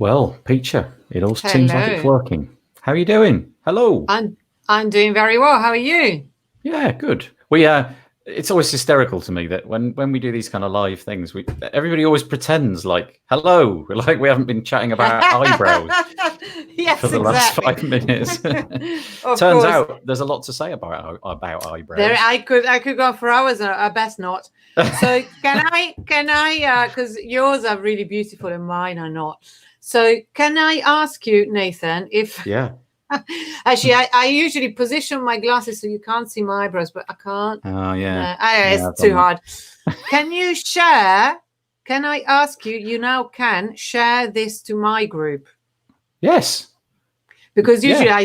Well, Piccia, it all seems like it's Hello. working. How are you doing? Hello. I'm doing very well. How are you? Yeah, good. It's always hysterical to me that when we do these kind of live things, everybody always pretends like hello, like we haven't been chatting about eyebrows for Yes, the last exactly. 5 minutes. Of Turns course. out there's a lot to say about There eyebrows. I could go for hours, I best not. So can I because yours are really beautiful and mine are not. So can I ask you, Nathan, if Yeah. actually I usually position my glasses so you can't see my eyebrows, but I can't. Oh, No, yeah. it's Yeah, I've too done hard. Can you share? Can I ask you? You now can share this to my group that. Yes. because usually Yeah.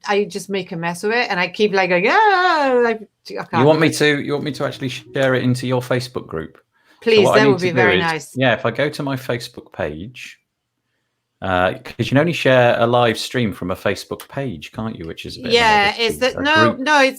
I just make a mess of it and I keep like going, like I You can't want do me it. to? You want me to actually share it into your Facebook group? So Please, what I that need would to be do very is, nice. yeah, if I go to my Facebook page, because you can only share a live stream from a Facebook page, can't you? Which is a bit of an Yeah, is oddity. that A no, group, no,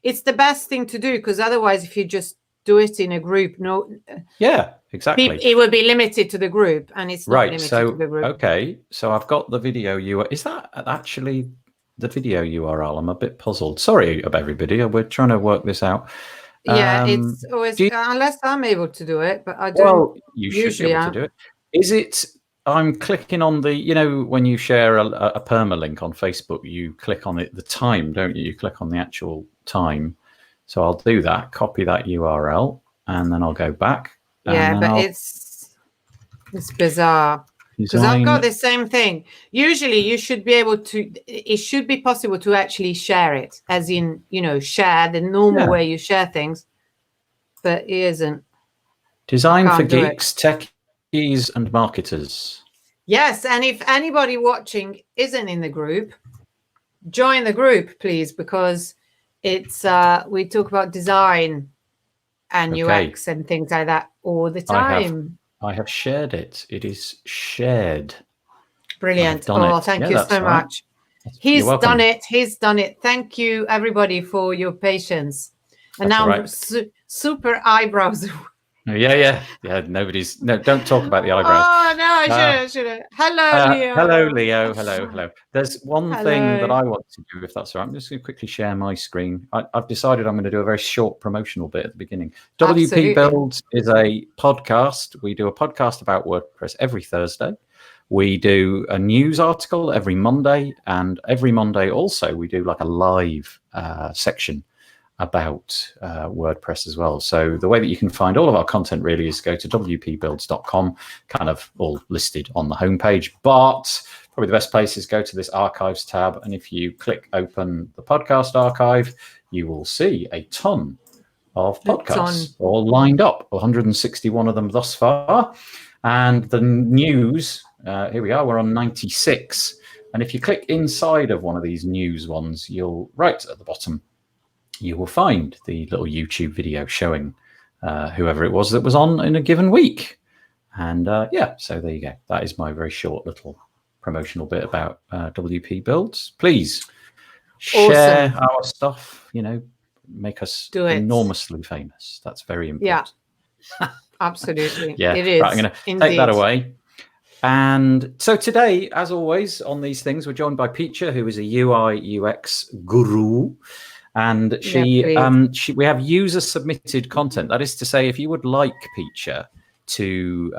it's the best thing to do because otherwise if you just do it in a group, no, yeah, exactly. it will be limited to the group and it's not Right. limited to So the group. okay, so I've got the video. Is that actually the video URL? I'm a bit puzzled. Sorry about everybody. We're trying to work this out. Yeah, it's always Do you, unless I'm able to do it, but I don't well, you should be usually. able to do it. Is it? I'm clicking on the, when you share a permalink on Facebook, you click on it, the time, don't you? You click on the actual time. So I'll do that, copy that URL, and then I'll go back. And Yeah, then but I'll it's bizarre because I've got design. the same thing. Usually, you should be able to. It should be possible to actually share it, as in share the normal Yeah. way you share things, but it isn't. Design for Can't do it. geeks, techies, and marketers. Yes, and if anybody watching isn't in the group, join the group, please, because it's we talk about design and Okay. UX and things like that all the I time. have shared it. It is shared. Brilliant. Done Oh, it. thank Yeah, you that's so right. much. You're He's welcome. done it. He's done it. Thank you, everybody, for your patience. And That's now right. super eyebrows. Yeah. No, don't talk about the eyebrows. Oh, no, I shouldn't. Hello, Hello, Leo. Leo. Hello. There's one thing that Hello. I want to do, if that's all right. I'm just going to quickly share my screen. I've decided I'm going to do a very short promotional bit at the beginning. WP Absolutely. Builds is a podcast. We do a podcast about WordPress every Thursday. We do a news article every Monday, and every Monday also we do like a live section about WordPress as well. So the way that you can find all of our content really is go to wpbuilds.com, kind of all listed on the homepage. But probably the best place is go to this archives tab. And if you click open the podcast archive, you will see a ton of podcasts all lined up, 161 of them thus far. And the news, here we are, we're on 96. And if you click inside of one of these news ones, you'll right at the bottom, you will find the little YouTube video showing whoever it was that was on in a given week. And so there you go. That is my very short little promotional bit about WP Builds. Please share our stuff, make us enormously famous. That's very important. Yeah, absolutely. Yeah, it is. Right, I'm going to take that away. And so today, as always, on these things, we're joined by Piccia, who is a UI UX guru. And we have user submitted content. That is to say, if you would like Piccia to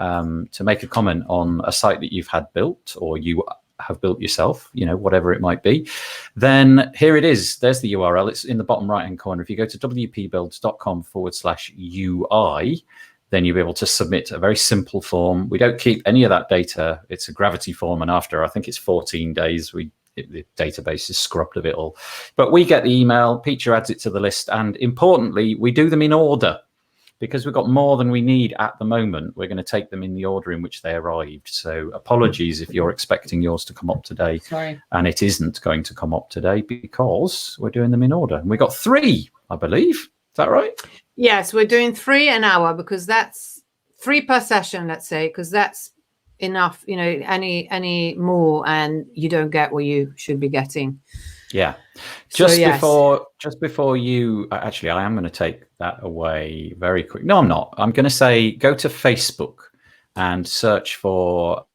make a comment on a site that you've had built or you have built yourself, whatever it might be, then here it is. There's the URL. It's in the bottom right-hand corner. If you go to wpbuilds.com/UI, then you'll be able to submit a very simple form. We don't keep any of that data. It's a gravity form. And after, I think it's 14 days, the database is scrubbed of it all. But we get the email, Piccia adds it to the list, and importantly, we do them in order because we've got more than we need at the moment. We're going to take them in the order in which they arrived. So apologies if you're expecting yours to come up today. Sorry. And it isn't going to come up today because we're doing them in order. And we got 3, I believe. Is that right? Yes, we're doing 3 an hour because that's 3 per session, let's say, because that's enough. Any more and you don't get what you should be getting. Yeah. Just before you actually, I am going to take that away very quick. No, I'm not. I'm going to say go to Facebook and search for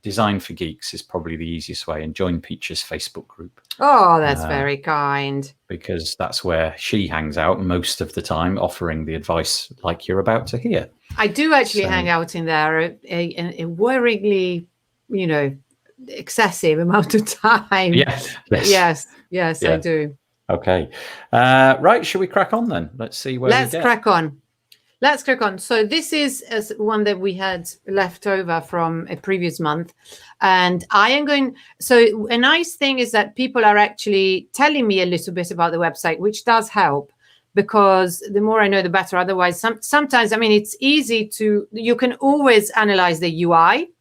Design for Geeks is probably the easiest way, and join Piccia's Facebook group. Oh, that's very kind. Because that's where she hangs out most of the time, offering the advice like you're about to hear. I do actually hang out in there a worryingly, excessive amount of time. Yes, I do. Okay. Right, shall we crack on then? Let's see where Let's crack on. So this is one that we had left over from a previous month. And so a nice thing is that people are actually telling me a little bit about the website, which does help, because the more I know, the better. Otherwise, sometimes, it's easy you can always analyze the UI.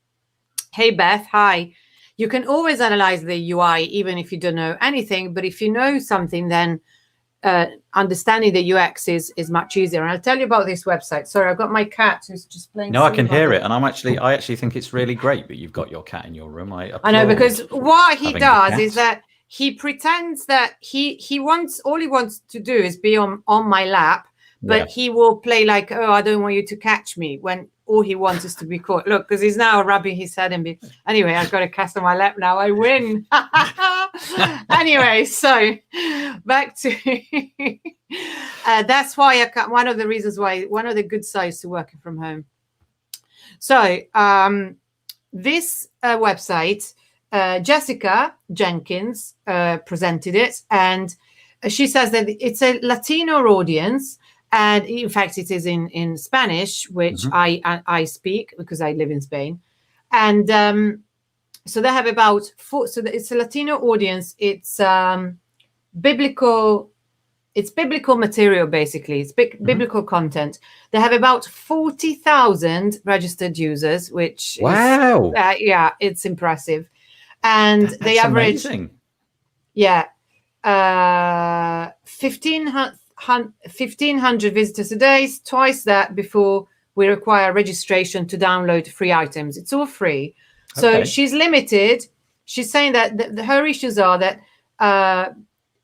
Hey, Beth, hi. You can always analyze the UI, even if you don't know anything. But if you know something, then understanding the UX is much easier. And I'll tell you about this website. Sorry, I've got my cat who's just playing. No, I can hear it, and I actually think it's really great that you've got your cat in your room. I know, because what he does is that he pretends that all he wants to do is be on my lap, but he will play like, oh, I don't want you to catch me, when all he wants is to be caught. Look, because he's now rubbing his head and anyway, I've got a cat on my lap now. I win. Anyway, so back to that's why one of the good sides to working from home. So this website, Jessica Jenkins presented it, and she says that it's a Latino audience. And in fact, it is in Spanish, which I speak because I live in Spain. And so they have about it's a Latino audience. It's biblical material, basically. It's biblical content. They have about 40,000 registered users, which wow. It's impressive. And they average amazing. 1,500 visitors a day, twice that before we require registration to download free items. It's all free. So she's limited. She's saying that her issues are that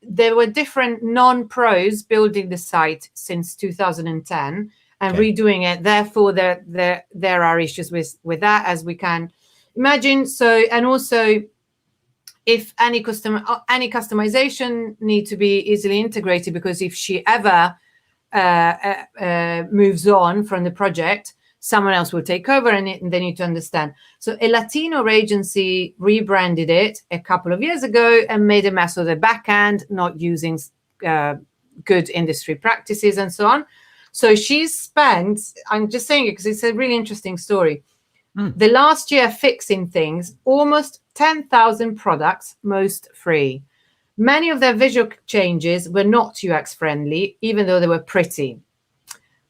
there were different non-pros building the site since 2010 and redoing it. Therefore, there are issues with that, as we can imagine. So, and also, if any customization need to be easily integrated, because if she ever moves on from the project, someone else will take over, and they need to understand. So a Latino agency rebranded it a couple of years ago and made a mess of the back end, not using good industry practices and so on. So she's spent, I'm just saying it because it's a really interesting story. The last year fixing things, almost 10,000 products, most free. Many of their visual changes were not UX friendly, even though they were pretty.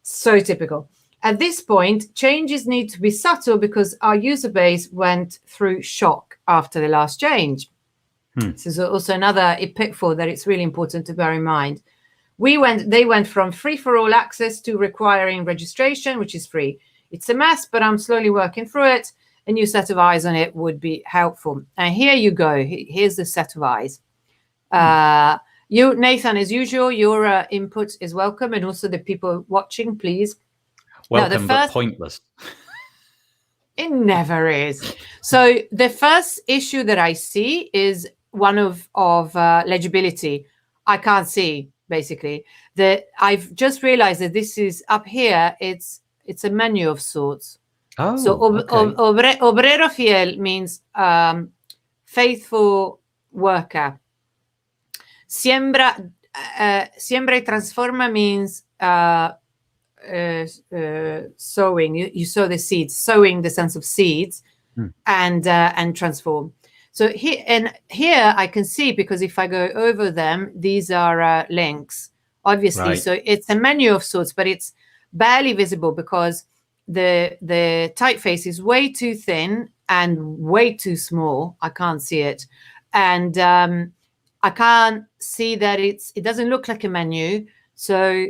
So typical. At this point, changes need to be subtle because our user base went through shock after the last change. This is also another pitfall that it's really important to bear in mind. They went from free for all access to requiring registration, which is free. It's a mess, but I'm slowly working through it. A new set of eyes on it would be helpful. And here you go. Here's the set of eyes. You, Nathan, as usual, your input is welcome. And also the people watching, please. Welcome, but pointless. It never is. So the first issue that I see is one of legibility. I can't see, basically. I've just realized that this is up here. It's a menu of sorts. Oh, so obrero fiel means faithful worker. Siembra y transforma means sowing. You sow the seeds, sowing the sense of seeds, and transform. So here I can see, because if I go over them, these are links, obviously. Right. So it's a menu of sorts, but it's barely visible because the typeface is way too thin and way too small. I can't see it, and I can't see that it doesn't look like a menu, so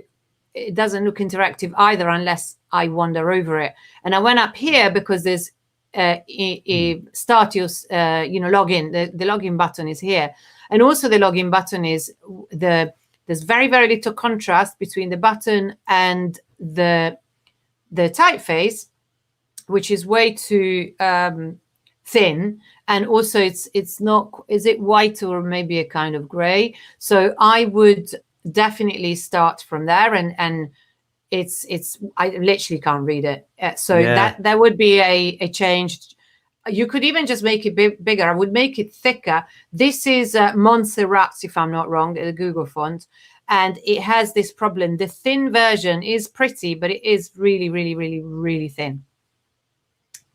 it doesn't look interactive either unless I wander over it. And I went up here because there's start your login. The login button is here, and also the login button is there's very, very little contrast between the button and the the typeface, which is way too thin, and also it's not, is it white or maybe a kind of gray? So I would definitely start from there, and it's I literally can't read it. So that would be a change. You could even just make it bigger. I would make it thicker. This is Montserrat, if I'm not wrong, the Google font, and it has this problem. The thin version is pretty, but it is really, really, really, really thin.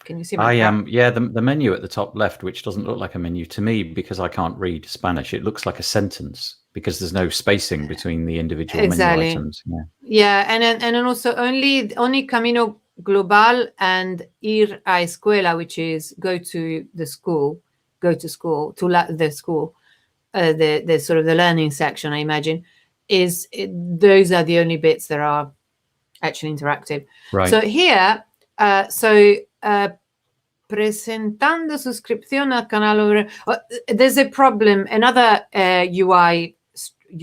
Can you see my the menu at the top left, which doesn't look like a menu to me because I can't read Spanish. It looks like a sentence because there's no spacing between the individual menu items. And then also only Camino Global and Ir a Escuela, which is go to school, the sort of the learning section, I imagine, those are the only bits that are actually interactive. Right. So here, presentando suscripción al canal. There's a problem. Another UI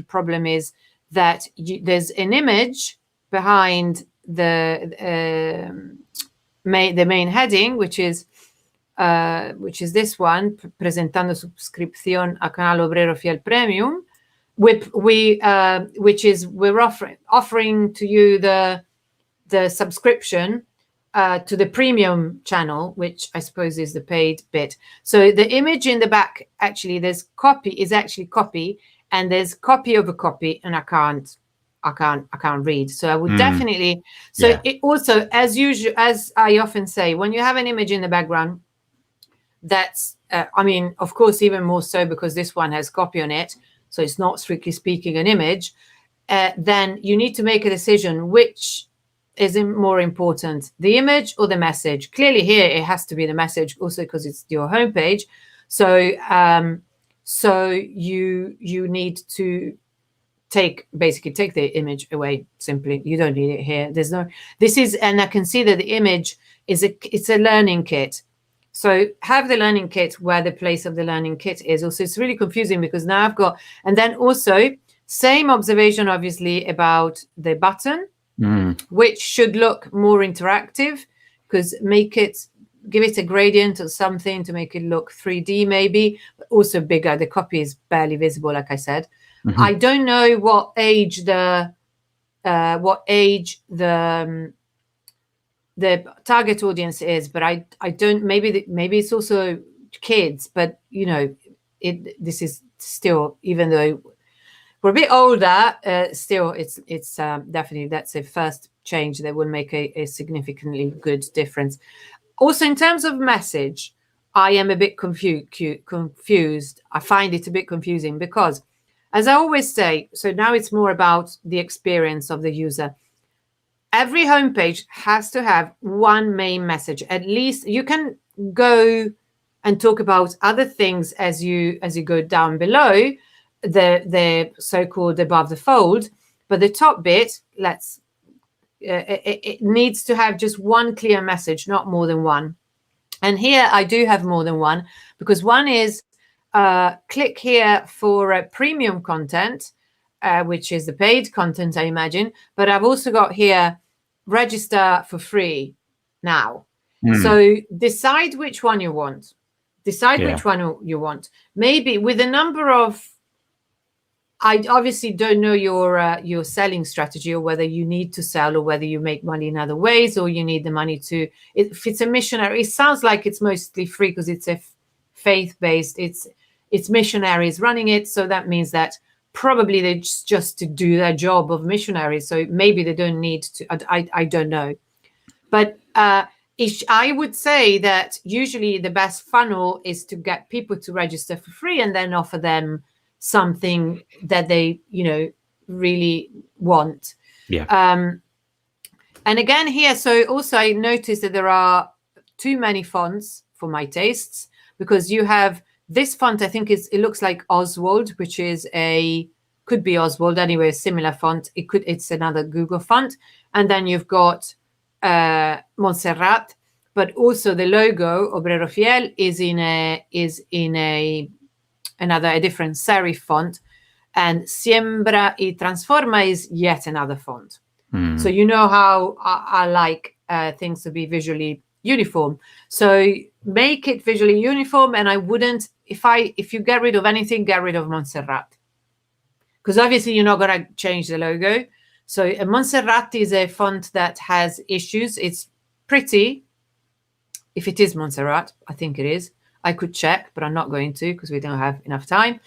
problem is that there's an image behind the main heading, which is this one, presentando suscripción al canal Obrero Fiel Premium, which is we're offering to you the subscription to the premium channel, which I suppose is the paid bit. So the image in the back, actually, there's copy, and there's copy over copy, and I can't read. So I would definitely. So it also, as usual, as I often say, when you have an image in the background, that's I mean, of course, even more so because this one has copy on it, so it's not strictly speaking an image. Then you need to make a decision which is more important, the image or the message. Clearly here it has to be the message, also because it's your homepage. So so you need to take the image away. Simply, you don't need it here. There's no, this is, and I can see that the image is it's a learning kit. So have the learning kit where the place of the learning kit is. Also, it's really confusing because now I've got, and then also same observation obviously about the button, which should look more interactive, because give it a gradient or something to make it look 3D maybe, but also bigger. The copy is barely visible, like I said. I don't know what age the target audience is, but I don't, maybe it's also kids, but you know, this is still, even though we're a bit older, still it's definitely, that's a first change that will make a significantly good difference. Also, in terms of message, I am a bit confused. I find it a bit confusing because, as I always say, so now it's more about the experience of the user. Every homepage has to have one main message. At least you can go and talk about other things as you go down below the so-called above the fold, but the top bit, it needs to have just one clear message, not more than one. And here I do have more than one, because one is click here for premium content, which is the paid content, I imagine, but I've also got here register for free now. So decide which one you want. Which one you want. Maybe with a number of, I obviously don't know your selling strategy, or whether you need to sell, or whether you make money in other ways, or you need the money to, if it's a missionary, it sounds like it's mostly free because it's a faith-based, it's missionaries running it. So that means that probably they just to do their job of missionaries. So maybe they don't need to, I don't know. But I would say that usually the best funnel is to get people to register for free and then offer them something that they, really want. And again here, so also I noticed that there are too many fonts for my tastes, because you have this font, I think it looks like Oswald, which is could be Oswald anyway, a similar font. It's another Google font. And then you've got Montserrat, but also the logo Obrero Fiel is in a different serif font, and Siembra y Transforma is yet another font. So you know how I like things to be visually uniform. So make it visually uniform. And I wouldn't, if you get rid of anything, get rid of Montserrat, because obviously you're not going to change the logo. So Montserrat is a font that has issues. It's pretty. If it is Montserrat, I think it is. I could check, but I'm not going to because we don't have enough time.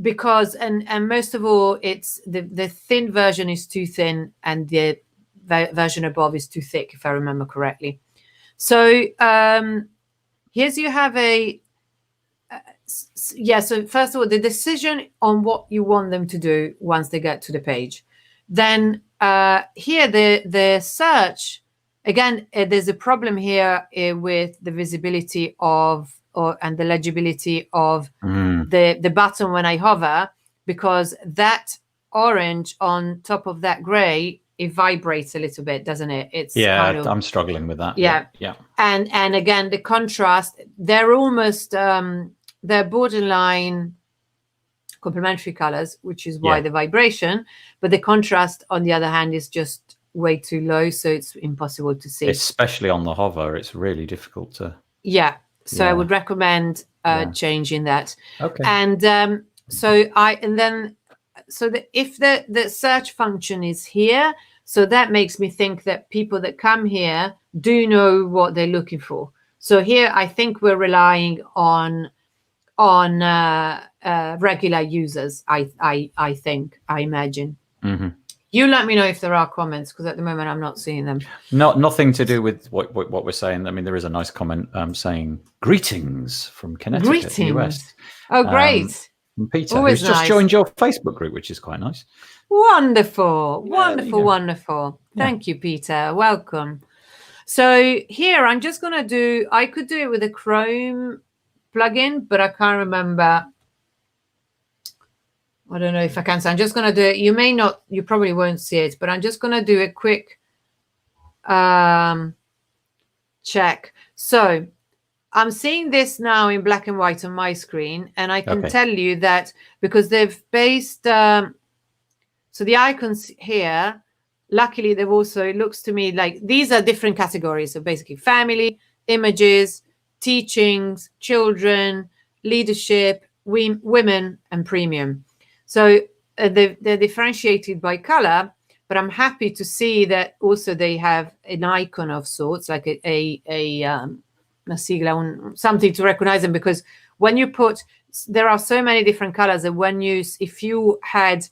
Because and most of all, it's the thin version is too thin and the version above is too thick, if I remember correctly. So here's you have a so first of all, the decision on what you want them to do once they get to the page. Then here the search, again, there's a problem here with the visibility of and the legibility of the button when I hover, because that orange on top of that gray, it vibrates a little bit, doesn't it? It's kind of, I'm struggling with that. Yeah. And again, the contrast, they're almost they're borderline complementary colors, which is why the vibration, but the contrast on the other hand is just way too low, so it's impossible to see. Especially on the hover, it's really difficult to. So I would recommend changing that. Okay. And if the search function is here, so that makes me think that people that come here do know what they're looking for. So here I think we're relying on regular users. I imagine. Mm-hmm. You let me know if there are comments, because at the moment I'm not seeing them. Nothing to do with what we're saying. I mean, there is a nice comment saying greetings from Connecticut, US. Oh, great. From Peter, Always who's just nice. joined your Facebook group, which is quite nice. Wonderful. Yeah. Thank you, Peter. Welcome. So here I'm just going to do, I could do it with a Chrome plugin, but I can't remember. I don't know if I can. So I'm just going to do it. You probably won't see it, but I'm just going to do a quick check. So I'm seeing this now in black and white on my screen, and I can tell you that because they've based, so the icons here, luckily they've also, it looks to me like these are different categories. So basically family, images, teachings, children, leadership, women, and premium. So they're differentiated by color, but I'm happy to see that also they have an icon of sorts, like a sigla, something to recognize them, because when you there are so many different colors that if you had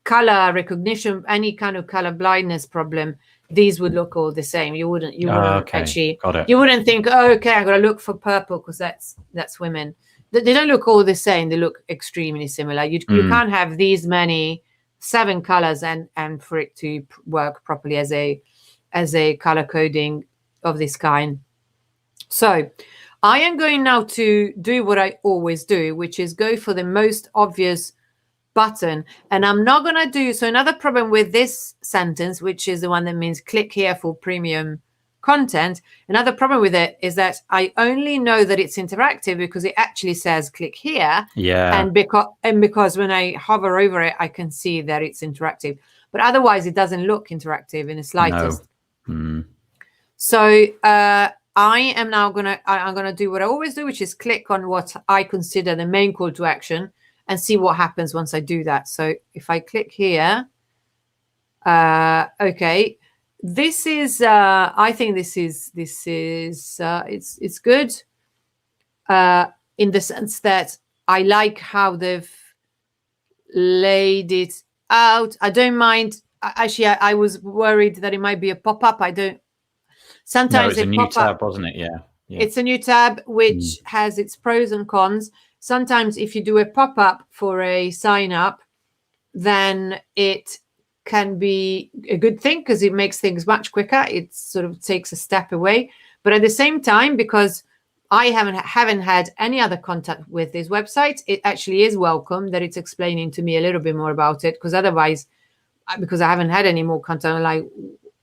color recognition, any kind of color blindness problem, these would look all the same. You wouldn't actually, you wouldn't think, oh, okay, I'm going to look for purple because that's women. They don't look all the same. They look extremely similar. You can't have these many 7 colors and for it to work properly as a color coding of this kind. So I am going now to do what I always do, which is go for the most obvious button. And I'm not going to do, so another problem with this sentence, which is the one that means click here for premium content, another problem with it is that I only know that it's interactive because it actually says click here. And because when I hover over it, I can see that it's interactive, but otherwise it doesn't look interactive in the slightest. So I am now I'm gonna do what I always do, which is click on what I consider the main call to action and see what happens once I do that. So if I click here, okay. This is, I think this is it's good in the sense that I like how they've laid it out. I don't mind. Actually, I was worried that it might be a pop-up. I don't. Sometimes it's a new tab, wasn't it? Yeah. It's a new tab which has its pros and cons. Sometimes if you do a pop-up for a sign-up, then it can be a good thing because it makes things much quicker. It sort of takes a step away. But at the same time, because I haven't had any other contact with this website, it actually is welcome that it's explaining to me a little bit more about it, because otherwise, because I haven't had any more contact, I'm like,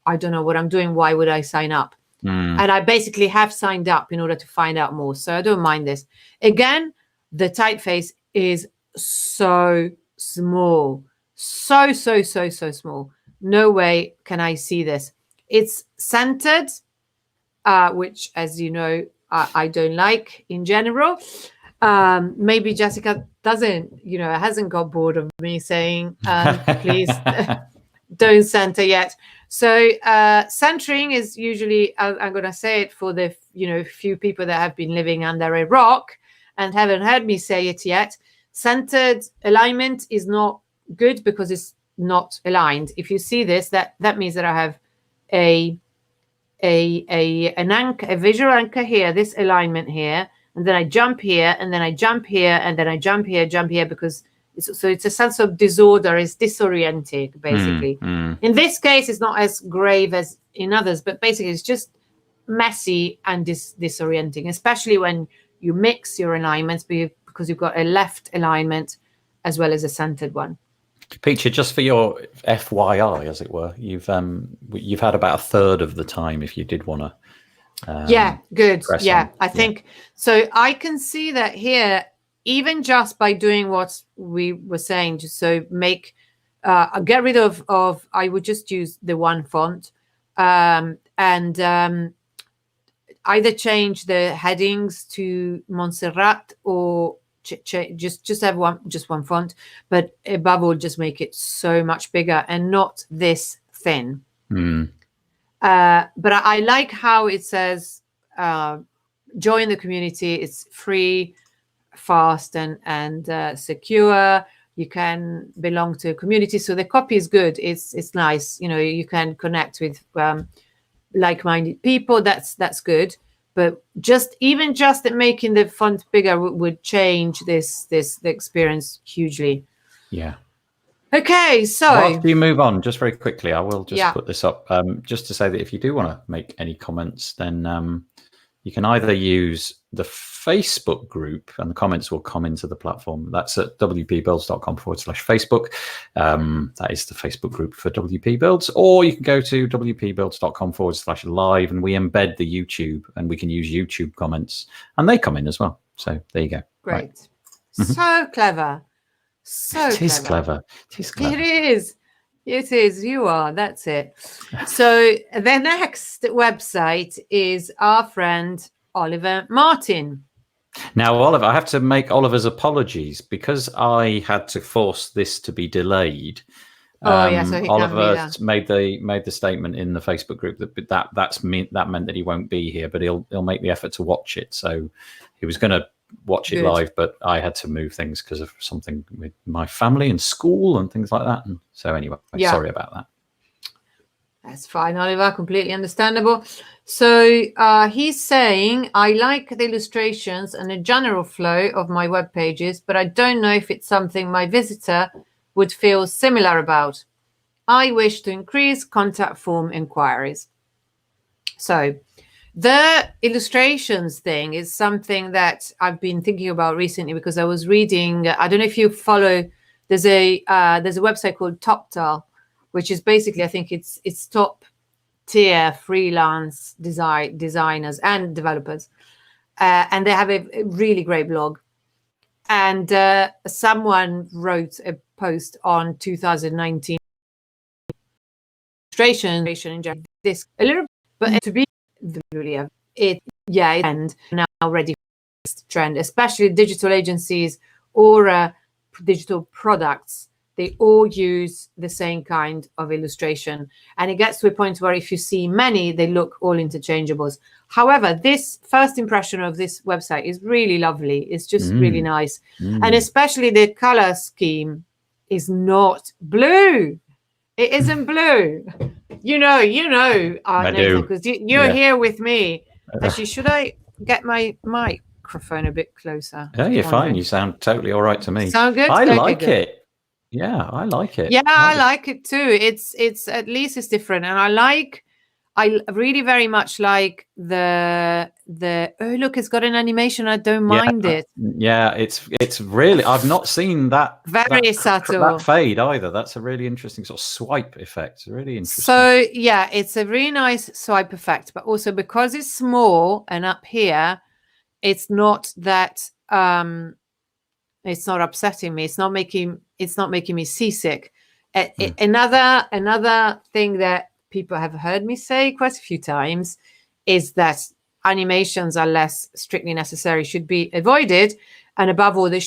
I don't know what I'm doing. Why would I sign up? And I basically have signed up in order to find out more. So I don't mind this. Again, the typeface is so small. So small. No way can I see this. it's centered, which, as you know, I don't like in general. Maybe Jessica hasn't got bored of me saying, please don't center yet. So centering is usually, I'm going to say it for the few people that have been living under a rock and haven't heard me say it yet. Centered alignment is not good because it's not aligned. If you see this, that means that I have an anchor, a visual anchor here, this alignment here, and then I jump here, and then I jump here, and then I jump here, because it's a sense of disorder. It's disorienting, basically. In this case, it's not as grave as in others, but basically it's just messy and disorienting, especially when you mix your alignments because you've got a left alignment as well as a centered one. Piccia, just for your FYI, as it were, you've had about a third of the time if you did want to. Yeah, good. Yeah, I think so. I can see that here, even just by doing what we were saying, just so get rid of I would just use the one font, and either change the headings to Montserrat or just have one font, but above all, just make it so much bigger and not this thin. But I like how it says join the community. It's free, fast, and secure. You can belong to a community, so the copy is good. It's nice. You can connect with like-minded people. That's good. But just making the font bigger would change the experience hugely. Yeah. Okay, so after you move on, just very quickly, I will just put this up just to say that if you do want to make any comments, then you can either use the Facebook group, and the comments will come into the platform. That's at wpbuilds.com/Facebook. That is the Facebook group for WP Builds. Or you can go to wpbuilds.com/live, and we embed the YouTube, and we can use YouTube comments, and they come in as well. So there you go. Great. Right. So clever. It is clever. It is. It is. You are. That's it. So the next website is our friend Oliver Martin. Now, Oliver, I have to make Oliver's apologies because I had to force this to be delayed. So Oliver made the statement in the Facebook group that meant that he won't be here, but he'll make the effort to watch it. So he was going to watch it live, but I had to move things because of something with my family and school and things like that. And so anyway, sorry about that. That's fine, Oliver. Completely understandable. So he's saying, I like the illustrations and the general flow of my web pages, but I don't know if it's something my visitor would feel similar about. I wish to increase contact form inquiries. So the illustrations thing is something that I've been thinking about recently because I was reading, I don't know if you follow, there's a website called TopTal, which is basically, I think it's top tier freelance designers and developers. And they have a really great blog. And someone wrote a post on 2019 illustration in general. This a little, but to be and now ready for this trend, especially digital agencies or digital products. They all use the same kind of illustration, and it gets to a point where if you see many, they look all interchangeables. However, this first impression of this website is really lovely. It's just really nice, and especially the color scheme is not blue. It isn't blue. You know, I do, because you're here with me. Actually, should I get my microphone a bit closer? Yeah, you're fine. You sound totally all right to me. Sound good? I like it. Yeah, I like it. Yeah, I like it too. It's at least it's different, and I really very much like the oh look, it's got an animation. I don't mind it. Yeah, it's really, I've not seen that very subtle that fade either. That's a really interesting sort of swipe effect. It's really interesting. So yeah, it's a really nice swipe effect, but also because it's small and up here, it's not that it's not upsetting me. It's not making me seasick. Another thing that people have heard me say quite a few times is that animations are less strictly necessary, should be avoided, and above all, the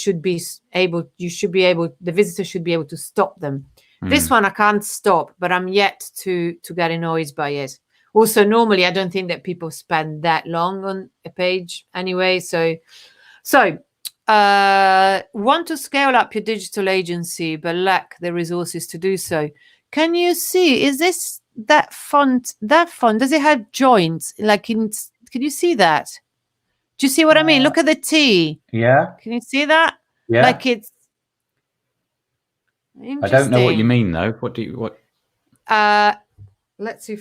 visitor should be able to stop them. This one I can't stop, but I'm yet to get annoyed by it. Also, normally I don't think that people spend that long on a page anyway. So want to scale up your digital agency but lack the resources to do so. Can you see, is this that font, does it have joints? Can you see that? Do you see what I mean? Look at the T. Yeah. Can you see that? Yeah. Like it's interesting. I don't know what you mean though. What? Let's see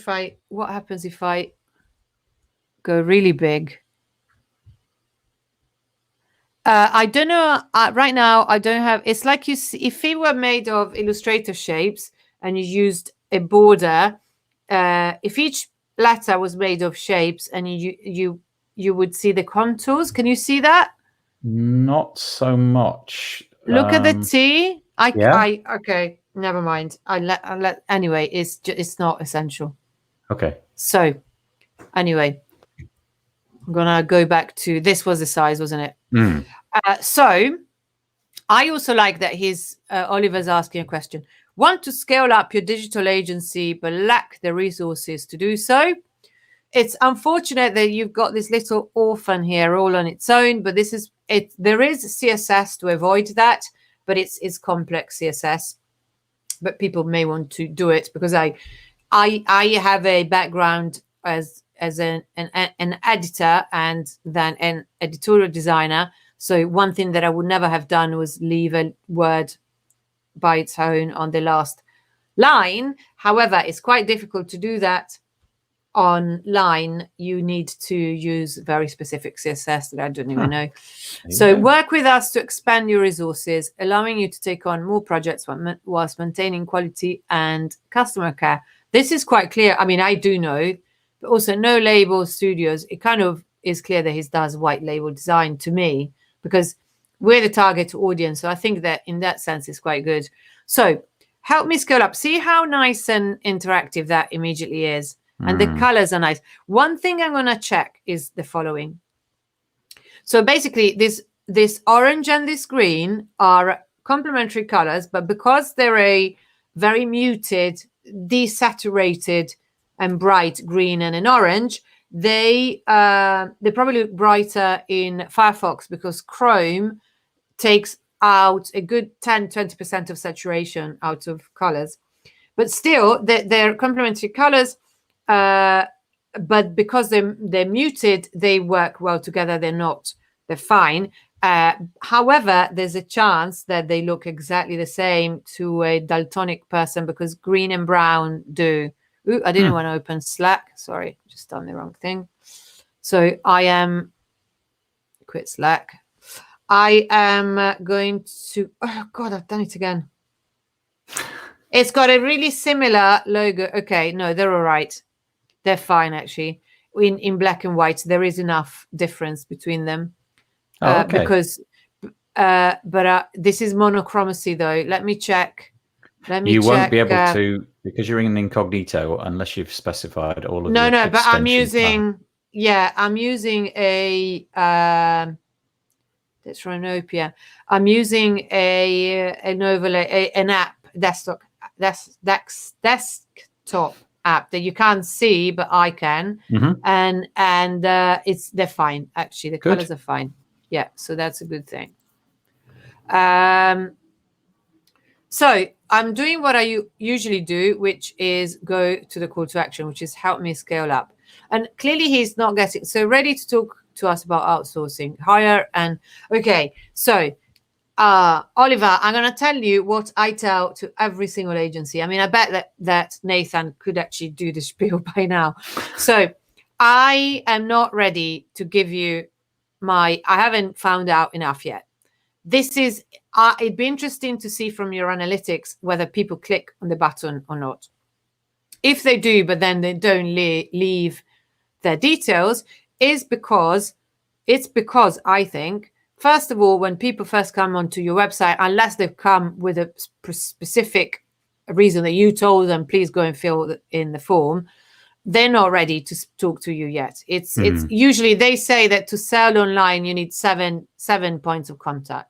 what happens if I go really big. I don't know. Right now, I don't have. It's like you see, if it were made of Illustrator shapes and you used a border, if each letter was made of shapes and you would see the contours. Can you see that? Not so much. Look at the T. Yeah. Okay. Never mind. I let. Anyway, it's not essential. Okay. So, anyway, I'm gonna go back to this. Was the size, wasn't it? So, I also like that Oliver's asking a question. Want to scale up your digital agency but lack the resources to do so? It's unfortunate that you've got this little orphan here all on its own, but this is it. There is CSS to avoid that, but it's complex CSS. But people may want to do it because I have a background as an editor and then an editorial designer. So one thing that I would never have done was leave a word by its own on the last line. However, it's quite difficult to do that online. You need to use very specific CSS that I don't even know. So work with us to expand your resources, allowing you to take on more projects whilst maintaining quality and customer care. This is quite clear. I mean, I do know, but also No Label Studios, it kind of is clear that he does white label design to me because we're the target audience. So I think that in that sense, it's quite good. So help me scale up. See how nice and interactive that immediately is. And the colors are nice. One thing I'm going to check is the following. So basically, this orange and this green are complementary colors, but because they're a very muted, desaturated, and bright green and an orange, they probably look brighter in Firefox because Chrome takes out a good 10-20% of saturation out of colors. But still, they're complementary colors. But because they're muted, they work well together. They're fine. However, there's a chance that they look exactly the same to a daltonic person because green and brown do. Ooh, I didn't want to open Slack. Sorry, just done the wrong thing. So quit Slack. I am going to, oh God, I've done it again. It's got a really similar logo. Okay, no, they're all right. They're fine, actually. In black and white, there is enough difference between them. Okay. But this is monochromacy, though. Let me check. You won't be able to, because you're in incognito, unless you've specified all of the No, but I'm using, I'm using a, that's Renopia. I'm using an overlay, an app, desktop app that you can't see, but I can. And they're fine, actually. The colors are fine. Yeah, so that's a good thing. So I'm doing what I usually do, which is go to the call to action, which is help me scale up. And clearly he's not getting, so ready to talk to us about outsourcing, hire. And okay, so Oliver, I'm going to tell you what I tell to every single agency. I mean, I bet that Nathan could actually do the spiel by now. So I am not ready to give you I haven't found out enough yet. This is, it'd be interesting to see from your analytics whether people click on the button or not. If they do, but then they don't leave their details, it's because I think, first of all, when people first come onto your website, unless they've come with a specific a reason that you told them, please go and fill in the form, they're not ready to talk to you yet. It's usually, they say that to sell online, you need seven points of contact.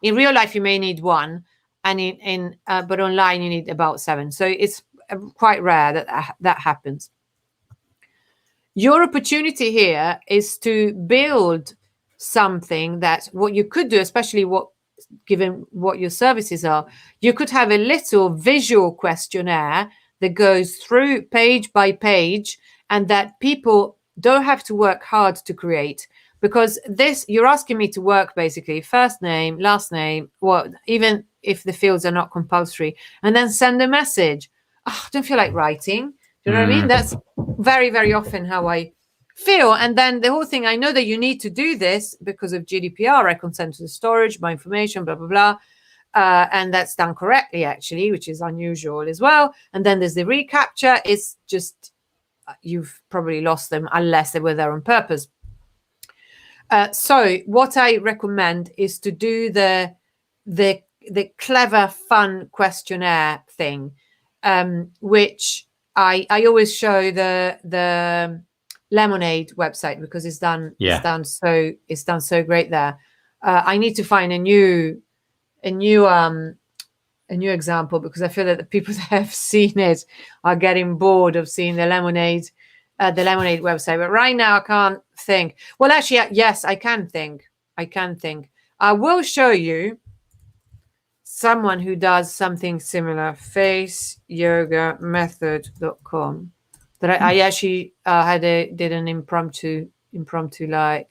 In real life, you may need one, and but online you need about 7. So it's quite rare that happens. Your opportunity here is to build something that what you could do, especially given what your services are, you could have a little visual questionnaire that goes through page by page, and that people don't have to work hard to create. Because this, you're asking me to work basically first name, last name, even if the fields are not compulsory, and then send a message. Oh, I don't feel like writing. Do you know what I mean? That's very, very often how I feel. And then the whole thing, I know that you need to do this because of GDPR. I consent to the storage, my information, blah, blah, blah. And that's done correctly, actually, which is unusual as well. And then there's the reCAPTCHA. It's just, you've probably lost them unless they were there on purpose. So what I recommend is to do the clever, fun questionnaire thing, which I always show the Lemonade website, because it's done so great there. I need to find a new example, because I feel that the people that have seen it are getting bored of seeing the Lemonade website. But right now I can't think. Well, actually, yes, I can think. I will show you someone who does something similar, faceyogamethod.com, that I actually did an impromptu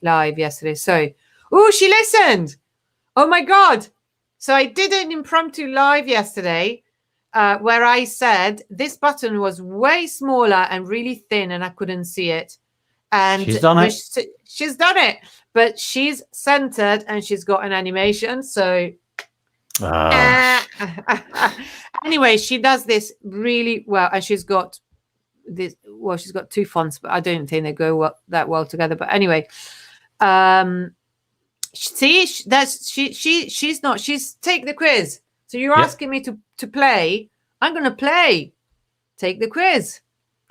live yesterday. So, she listened. Oh my God. So I did an impromptu live yesterday where I said this button was way smaller and really thin and I couldn't see it. And she's done it. She's done it. But she's centered and she's got an animation. So anyway, she does this really well. And she's got this. Well, she's got 2 fonts, but I don't think they go that well together. But anyway, see, she's not. She's take the quiz. So you're asking me to play. I'm going to play. Take the quiz.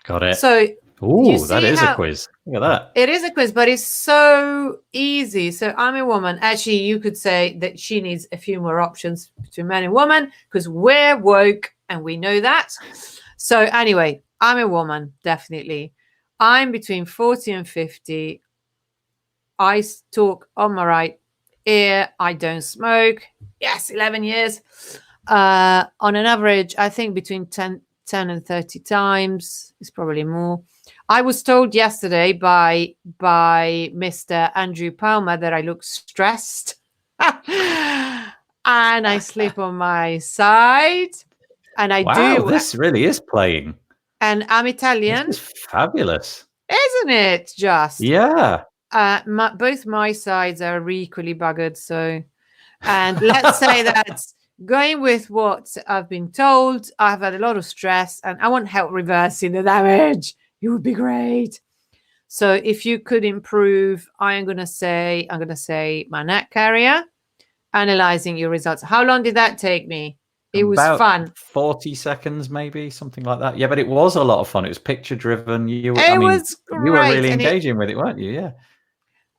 Got it. So, that is a quiz. Look at that. It is a quiz, but it's so easy. So I'm a woman. Actually, you could say that she needs a few more options between men and women, because we're woke and we know that. So anyway, I'm a woman, definitely. I'm between 40 and 50. I talk on my right ear. I don't smoke. Yes, 11 years. On an average, I think between 10 and 30 times. It's probably more. I was told yesterday by Mr. Andrew Palmer that I look stressed. And I sleep on my side. And I do. This really is playing. And I'm Italian. This is fabulous. Isn't it just? Yeah. Both my sides are equally buggered. So, and let's say that going with what I've been told, I've had a lot of stress and I want help reversing the damage. It would be great. So if you could improve, I'm going to say my neck area, analyzing your results. How long did that take me? It was fun. 40 seconds, maybe, something like that. Yeah, but it was a lot of fun. It was picture driven. You were really engaging with it, weren't you? Yeah.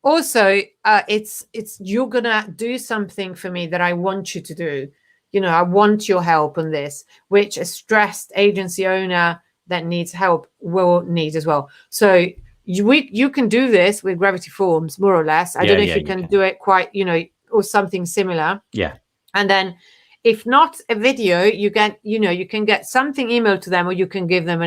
Also, it's you're going to do something for me that I want you to do. I want your help on this, which a stressed agency owner that needs help will need as well. So you can do this with Gravity Forms, more or less. I don't know if you can do it quite, or something similar. Yeah. And then if not a video, you can get something emailed to them, or you can give them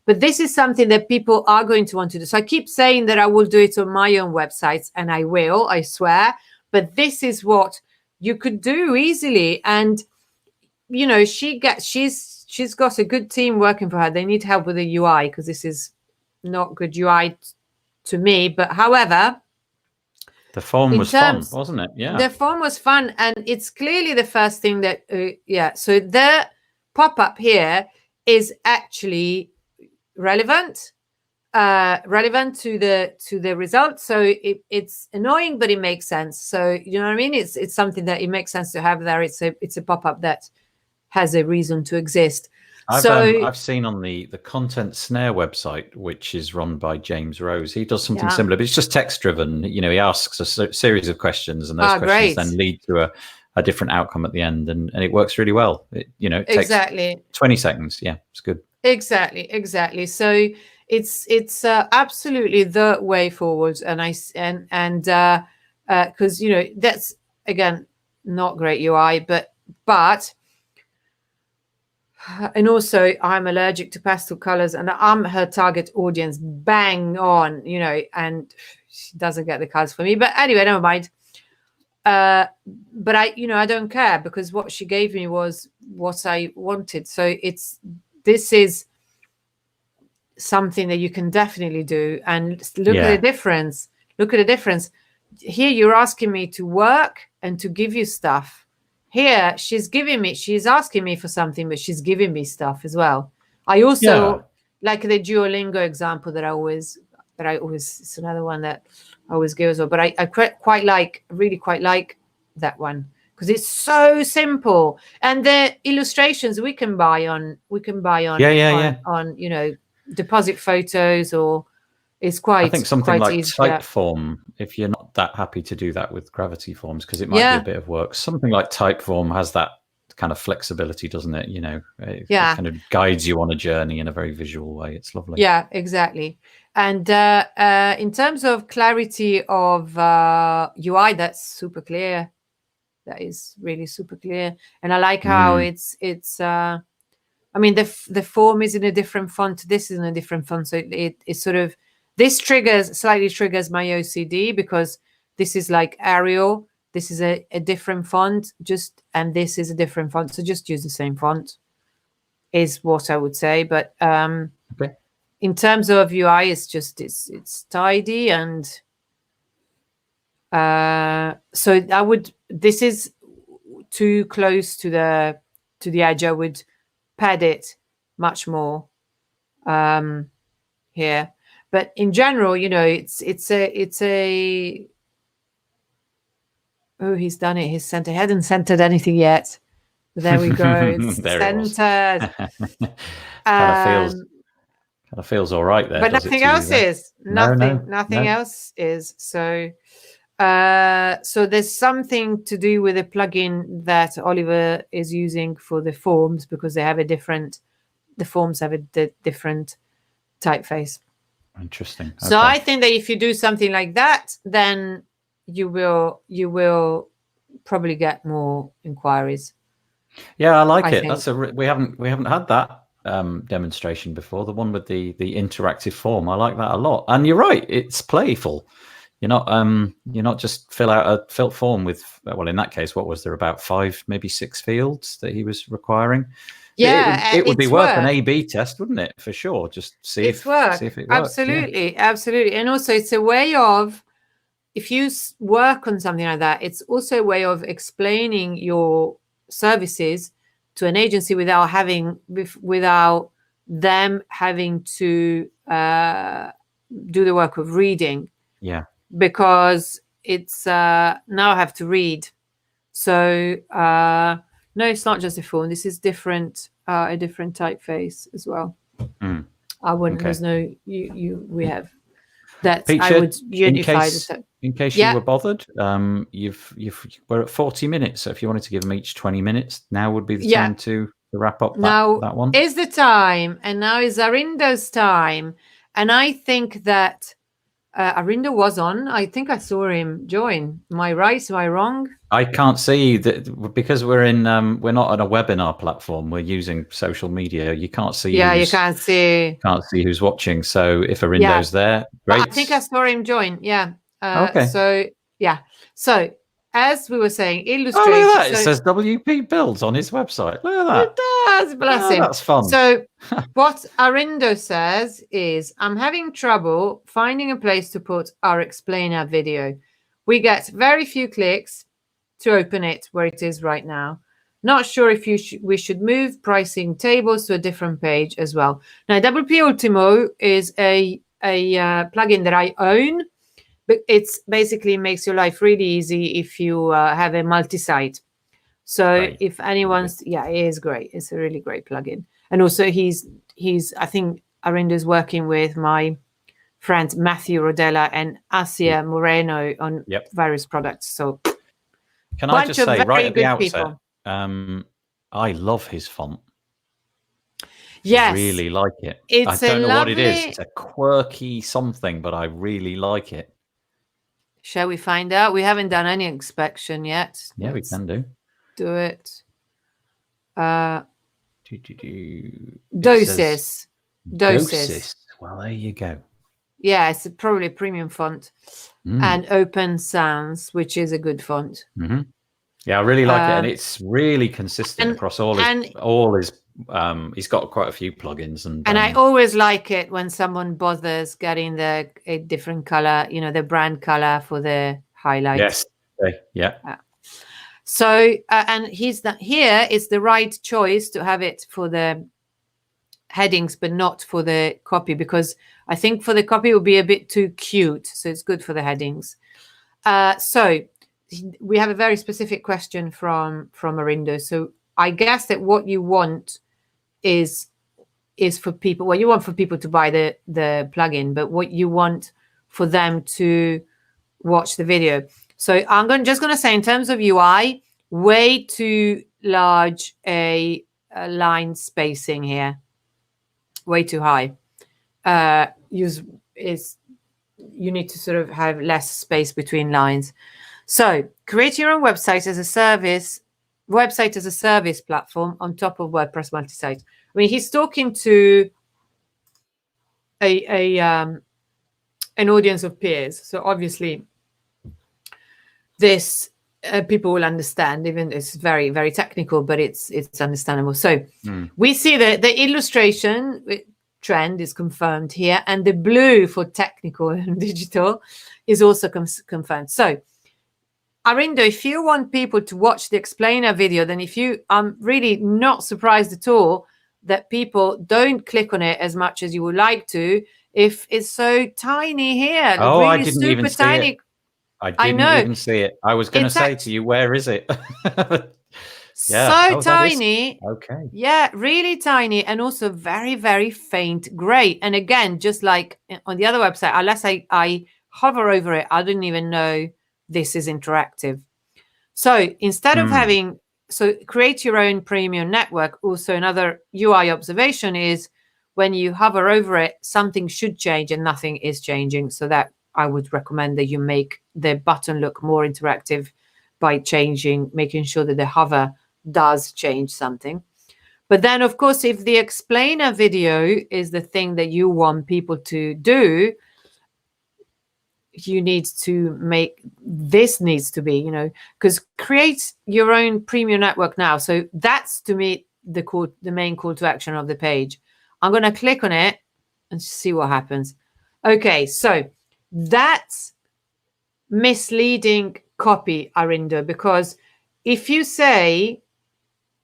but this is something that people are going to want to do. So I keep saying that I will do it on my own websites, and I will, I swear. But this is what you could do easily. And, she's got a good team working for her. They need help with the UI, because this is not good UI to me. But however, the form was fun, wasn't it? Yeah. The form was fun. And it's clearly the first thing that, So the pop-up here is actually relevant to the results. So it's annoying, but it makes sense. So, you know what I mean? It's something that it makes sense to have there. It's a pop-up that has a reason to exist. I've seen on the Content Snare website, which is run by James Rose. He does something similar, but it's just text driven. You know, he asks a series of questions, and those questions then lead to a different outcome at the end, and it works really well. It takes 20 seconds. Yeah, it's good. Exactly. So it's absolutely the way forward, and because that's again not great UI, but and also I'm allergic to pastel colors, and I'm her target audience, bang on, and she doesn't get the colors for me. But anyway, never mind. But I don't care, because what she gave me was what I wanted. So this is something that you can definitely do, and look at the difference. Look at the difference. Here you're asking me to work and to give you stuff. Here she's asking me for something, but she's giving me stuff as well. I also like the Duolingo example that I always, it's another one that I always give as well. But I really quite like that one, because it's so simple, and the illustrations we can buy on deposit photos, or it's quite. I think something like easy, Typeform, if you're not that happy to do that with Gravity Forms, because it might be a bit of work. Something like Typeform has that kind of flexibility, doesn't it? It kind of guides you on a journey in a very visual way. It's lovely. Yeah, exactly. And in terms of clarity of UI, that's super clear. That is really super clear, and I like how it's. I mean, the form is in a different font. This is in a different font, so it's sort of. This slightly triggers my OCD, because this is like Arial. This is a different font, and this is a different font. So just use the same font, is what I would say. But in terms of UI, it's tidy, and so I would. This is too close to the edge. I would pad it much more here. But in general, it's a. Oh, he's done it. He's centered. He hadn't centered anything yet. But there we go. It's centered. Kind of feels all right there. But nothing else is. Nothing else is. So there's something to do with a plugin that Oliver is using for the forms, because they have the forms have a different typeface. Interesting. Okay. So I think that if you do something like that, then you will probably get more inquiries. Yeah, I like it. That's we haven't had that demonstration before. The one with the interactive form. I like that a lot. And you're right. It's playful. You're not just fill out a filled form with, well, in that case, what was there, about 5, maybe 6 fields that he was requiring? Yeah, it would be worth an A/B test, wouldn't it? For sure. Just see if it works. Absolutely. And also, it's a way of, if you work on something like that, it's also a way of explaining your services to an agency without them having to do the work of reading. Yeah. Because it's now I have to read. So no, it's not just a phone. This is different, a different typeface as well. I wouldn't. There's no we have that. Piccia, I would unify in case you were bothered. We're at 40 minutes. So if you wanted to give them each 20 minutes, now would be the time to wrap up that one. Is the time, and now is Arindo's time, and I think that. Arindo was on. I think I saw him join. Am I right? Am I wrong? I can't see that, because we're not on a webinar platform. We're using social media. You can't see. Yeah, you can't see. Can't see who's watching. So if Arindo's there, great. I think I saw him join. Yeah. Okay. So yeah. So as we were saying, illustrate. Oh, look at that. It says WP Builds on his website. Look at that. It does. Bless him. That's fun. So what Arindo says is, I'm having trouble finding a place to put our explainer video. We get very few clicks to open it where it is right now. Not sure if we should move pricing tables to a different page as well. Now, WP Ultimo is a plugin that I own. But it's basically makes your life really easy if you have a multi-site. So Great. if anyone's, yeah, it is great. It's a really great plugin. And also he's I think Arindo's working with my friends Matthew Rodella and Asia Moreno on various products. So can I just say right at the outset, people. I love his font. Yes, really like it. It's I don't know what it is. It's a quirky something, but I really like it. Shall we find out? We haven't done any inspection yet. Yeah, we can do it. Dosis. Well, there you go. Yeah, it's probably a premium font. And Open Sounds, which is a good font. Mm-hmm. Yeah, I really like it, and it's really consistent across all his. He's got quite a few plugins, and I always like it when someone bothers getting a different color, the brand color for the highlights. Yes, yeah. So, and here is the right choice to have it for the headings, but not for the copy, because I think for the copy it would be a bit too cute. So it's good for the headings. So we have a very specific question from Arindo. So I guess that what you want is for people. Well, you want for people to buy the plugin, but what you want for them to watch the video. So I'm just going to say, in terms of UI, way too large a line spacing here, way too high. You need to sort of have less space between lines. So create your own website as a service platform on top of WordPress multi-site. I mean, he's talking to an audience of peers. So obviously this people will understand, even it's very, very technical, but it's understandable. So we see that the illustration trend is confirmed here, and the blue for technical and digital is also confirmed. So Arindo, if you want people to watch the explainer video, then I'm really not surprised at all that people don't click on it as much as you would like to, if it's so tiny here. Oh, really I didn't even tiny. See it. I didn't even see it. I was going to say to you, where is it? So tiny. Okay. Yeah, really tiny, and also very, very faint gray. And again, just like on the other website, unless I hover over it, I didn't even know this is interactive. So instead of create your own premium network. Also, another UI observation is when you hover over it, something should change, and nothing is changing. So that I would recommend that you make the button look more interactive by making sure that the hover does change something. But then, of course, if the explainer video is the thing that you want people to do, you need to needs to be, because create your own premium network now. So that's, to me, the main call to action of the page. I'm going to click on it and see what happens. Okay, so that's misleading copy, Arindo, because if you say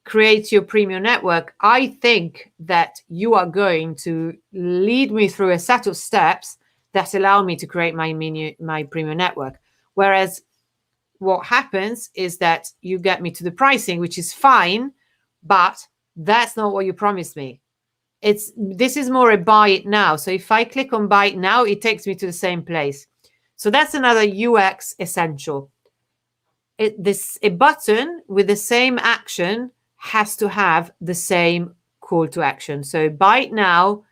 create your premium network, I think that you are going to lead me through a set of steps that allow me to create my premium network. Whereas what happens is that you get me to the pricing, which is fine, but that's not what you promised me. This is more a buy it now. So if I click on buy it now, it takes me to the same place. So that's another UX essential. A button with the same action has to have the same call to action. So buy it now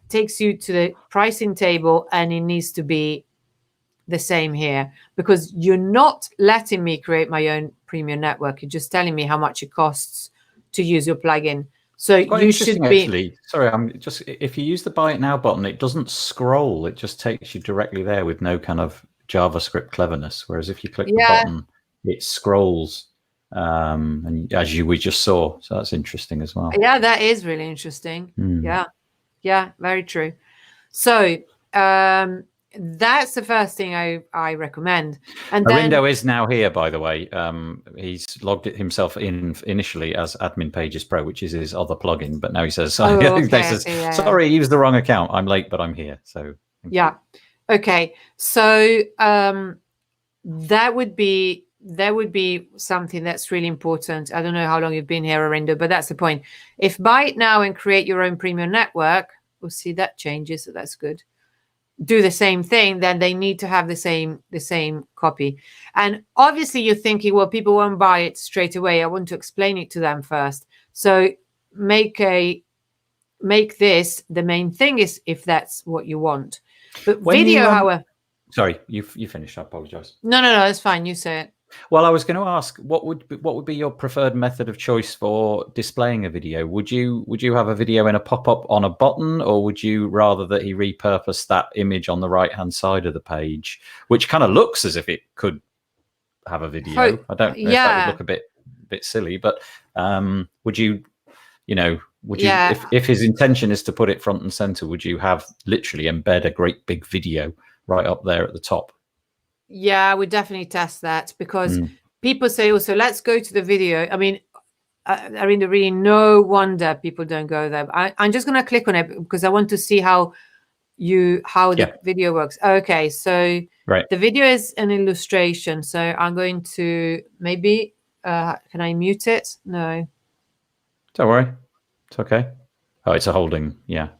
takes you to the pricing table, and it needs to be the same here, because you're not letting me create my own premium network. You're just telling me how much it costs to use your plugin. So you should be actually. Sorry, if you use the buy it now button, it doesn't scroll. It just takes you directly there with no kind of JavaScript cleverness. Whereas if you click the button, it scrolls, and as we just saw. So that's interesting as well. Yeah, that is really interesting. Yeah, very true. So that's the first thing I recommend. And Arindo is now here, by the way. He's logged it himself in initially as Admin Pages Pro, which is his other plugin, but now he says, sorry, he used the wrong account. I'm late, but I'm here. So okay. So that would be there would be something that's really important. I don't know how long you've been here, Arindo, but that's the point. If buy it now and create your own premium network, we'll see that changes, so that's good. Do the same thing, then they need to have the same copy. And obviously you're thinking, well, people won't buy it straight away. I want to explain it to them first. So make this the main thing, is if that's what you want. But When video, you, however. Sorry, you finished. I apologize. No, that's fine. You say it. Well, I was going to ask, what would be your preferred method of choice for displaying a video? Would you have a video in a pop-up on a button, or would you rather that he repurpose that image on the right-hand side of the page, which kind of looks as if it could have a video? I don't know if that would look a bit silly, but would you, would you, if his intention is to put it front and center, would you have literally embed a great big video right up there at the top? Yeah, I would definitely test that, because people say also, let's go to the video. I mean, really no wonder people don't go there. I'm just going to click on it because I want to see how the video works. Okay, so the video is an illustration. So I'm going to maybe, can I mute it? No. Don't worry. It's okay. Oh, it's a holding. Yeah.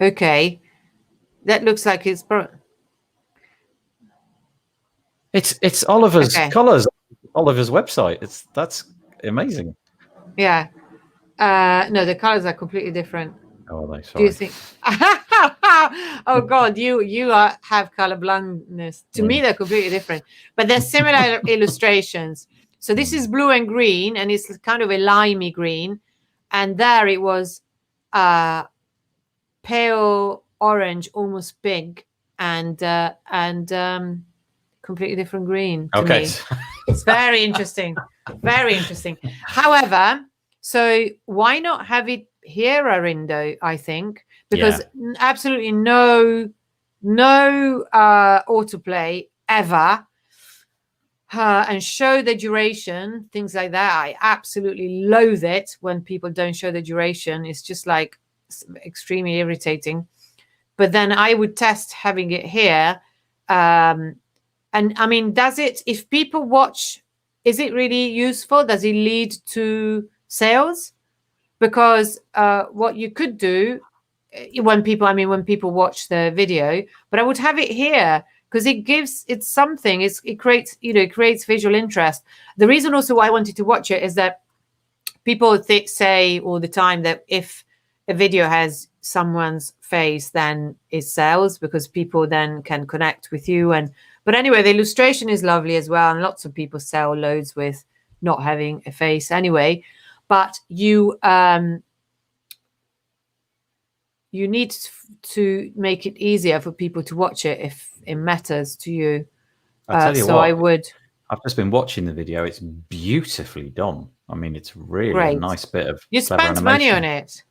Okay. That looks like it's Oliver's colors, Oliver's website. That's amazing. Yeah. No, the colors are completely different. Oh, are they? Sorry. Do you think? Oh God, you have color blindness. To me, they're completely different, but they're similar illustrations. So this is blue and green, and it's kind of a limey green, and there it was pale orange, almost pink, and completely different green to me. It's very interesting. Very interesting. However, so why not have it here, Arindo, I think, because absolutely no autoplay ever, and show the duration, things like that. I absolutely loathe it when people don't show the duration. It's just like extremely irritating. But then I would test having it here. And I mean, if people watch, is it really useful? Does it lead to sales? Because what you could do when people watch the video, but I would have it here because it's something. It creates visual interest. The reason also why I wanted to watch it is that people say all the time that if a video has someone's face, then it sells, because people then can connect with you. But anyway, the illustration is lovely as well, and lots of people sell loads with not having a face anyway. But you need to make it easier for people to watch it if it matters to you. I tell you what, I would. I've just been watching the video. It's beautifully done. I mean, it's really a nice bit of. You spent money on it.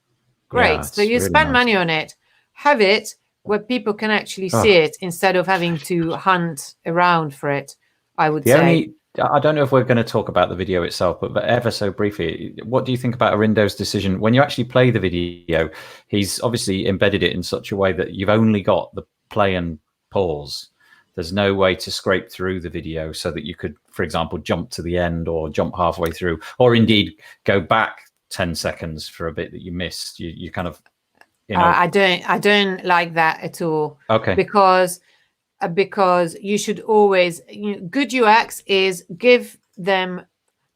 Great. Yeah, so you really spend money on it. Have it where people can actually see it instead of having to hunt around for it, I would say. I don't know if we're going to talk about the video itself, but ever so briefly, what do you think about Arindo's decision? When you actually play the video, he's obviously embedded it in such a way that you've only got the play and pause. There's no way to scrape through the video so that you could, for example, jump to the end or jump halfway through, or indeed go back 10 seconds for a bit that you missed. You kind of, I don't like that at all. Okay. Because you should always, good UX is don't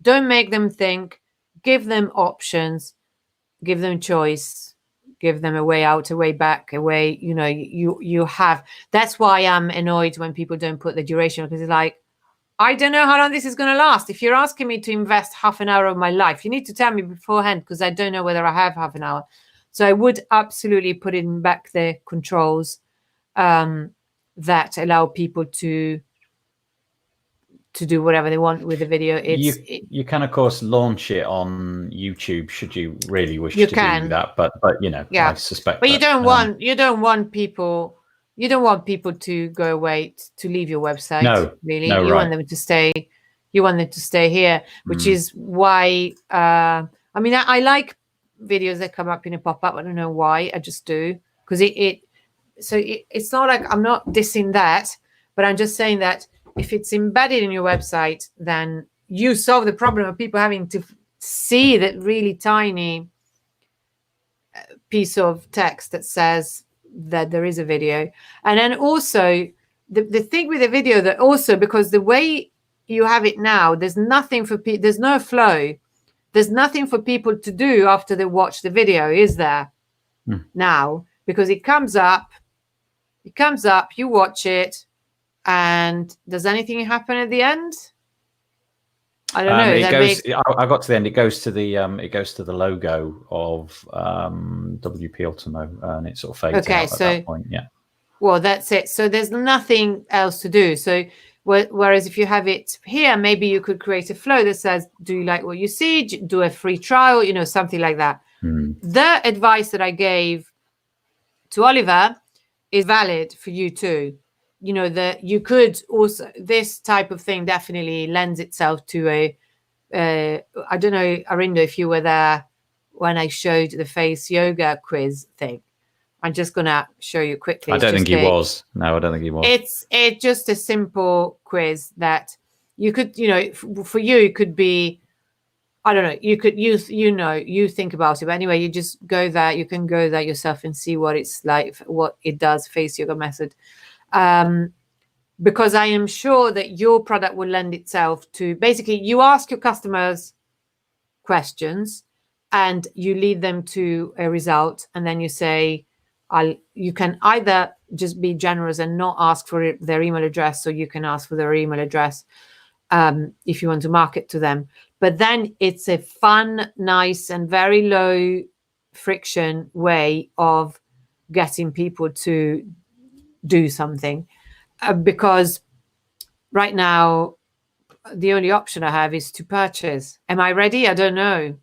make them think, give them options, give them choice, give them a way out, a way back, a way, you have. That's why I'm annoyed when people don't put the duration, because it's like, I don't know how long this is going to last. If you're asking me to invest half an hour of my life, you need to tell me beforehand, because I don't know whether I have half an hour. So I would absolutely put in back the controls that allow people to do whatever they want with the video. You can, of course, launch it on YouTube should you really wish to do that. But I suspect. But you don't want people to go away to leave your website. No, really. No, you want them to stay. You want them to stay here, which is why. I like videos that come up in a pop-up. I don't know why. I just do, because it's not like I'm not dissing that, but I'm just saying that if it's embedded in your website, then you solve the problem of people having to see that really tiny piece of text that says that there is a video. And then also the thing with the video, that also, because the way you have it now, there's nothing for people, there's no flow, there's nothing for people to do after they watch the video, is there? Now, because it comes up, you watch it, and does anything happen at the end? I don't know. It goes. I got to the end. It goes to the logo of WP Ultimo, and it sort of fades out at that point. Yeah. Well, that's it. So there's nothing else to do. So whereas if you have it here, maybe you could create a flow that says, "Do you like what you see? Do a free trial." You know, something like that. The advice that I gave to Oliver is valid for you too. You know, that you could also, this type of thing definitely lends itself to I don't know, Arindo, if you were there when I showed the face yoga quiz thing. I'm just going to show you quickly. I don't think he was. No, I don't think he was. It's just a simple quiz that you could, you know, for you, it could be, I don't know, you could use, you know, you think about it. But anyway, you just go there. You can go there yourself and see what it's like, what it does, face yoga method. Because I am sure that your product will lend itself to, basically, you ask your customers questions and you lead them to a result, and then you say, you can either just be generous and not ask for their email address, or you can ask for their email address if you want to market to them. But then it's a fun, nice, and very low friction way of getting people to do something. Because right now, the only option I have is to purchase. Am I ready? I don't know.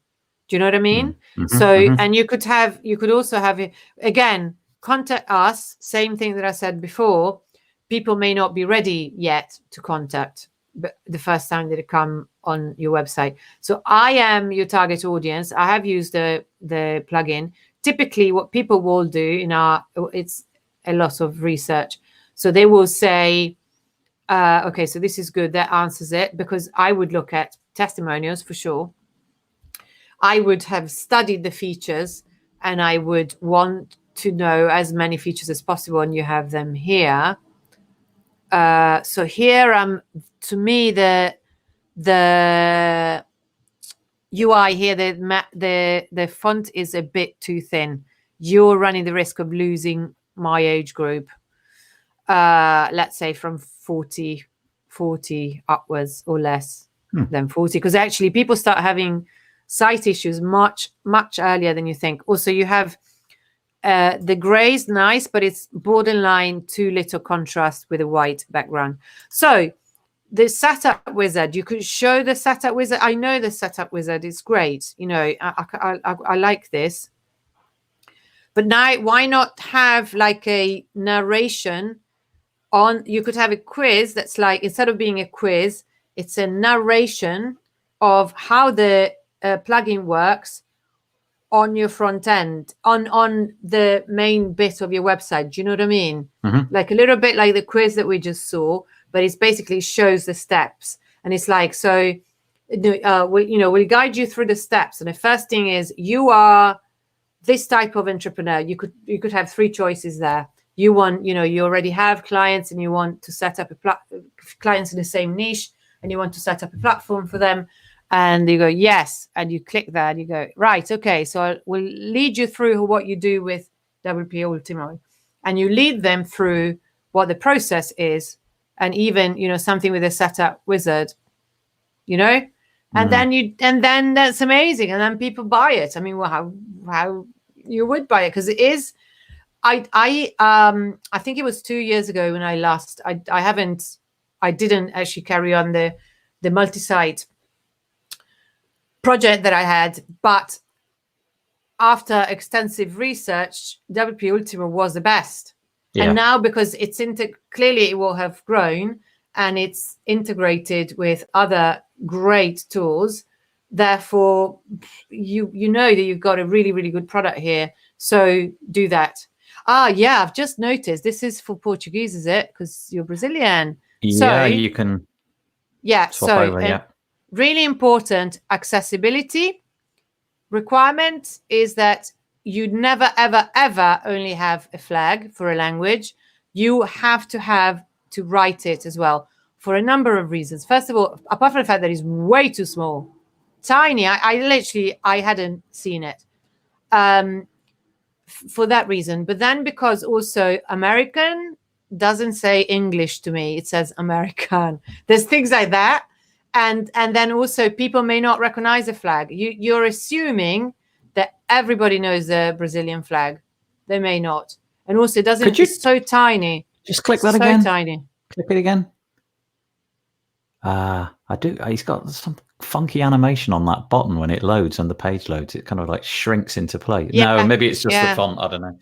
Do you know what I mean? And you could also have it, again, contact us, same thing that I said before. People may not be ready yet to contact, but the first time that they come on your website. So I am your target audience. I have used the plugin. Typically what people will do it's a lot of research. So they will say, okay, so this is good. That answers it, because I would look at testimonials for sure. I would have studied the features, and I would want to know as many features as possible, and you have them here. So here, to me, the UI here, the font is a bit too thin. You're running the risk of losing my age group. Let's say from 40 upwards, or less than 40, because actually people start having sight issues much earlier than you think. Also, you have the gray is nice, but it's borderline too little contrast with a white background. So the setup wizard, you could show the setup wizard. I know the setup wizard is great. You know, I like this. But now, why not have like a narration on? You could have a quiz that's like, instead of being a quiz, it's a narration of how the plugin works on your front end, on the main bit of your website. Do you know what I mean? Like a little bit like the quiz that we just saw, but it's basically shows the steps. And it's like, so, we'll guide you through the steps. And the first thing is, you are this type of entrepreneur. You could have three choices there. You want, you already have clients and you want to set up clients in the same niche, and you want to set up a platform for them. And you go, yes. And you click that and you go, right, okay. So we'll lead you through what you do with WP Ultimo. And you lead them through what the process is. And even, something with a setup wizard, and then that's amazing. And then people buy it. I mean, well, how you would buy it? Because it is, I think it was 2 years ago when I didn't actually carry on the multi-site project that I had, but after extensive research, WP Ultimo was the best. Yeah. And now, because it's clearly it will have grown and it's integrated with other great tools, therefore you know that you've got a really, really good product here. So do that. Yeah, I've just noticed this is for Portuguese, is it? Because you're Brazilian. Yeah, you can swap over, yeah. Really important accessibility requirement is that you never, ever, ever only have a flag for a language. You have to write it as well for a number of reasons. First of all, apart from the fact that it's way too small, tiny, I hadn't seen it for that reason. But then because also American doesn't say English to me, it says American. There's things like that. And then also people may not recognize a flag. You're assuming that everybody knows the Brazilian flag. They may not. And also it's so tiny. Just click that again. So tiny. Click it again. I do. He's got some funky animation on that button when it loads and the page loads. It kind of like shrinks into place. No, maybe it's just the font. I don't know.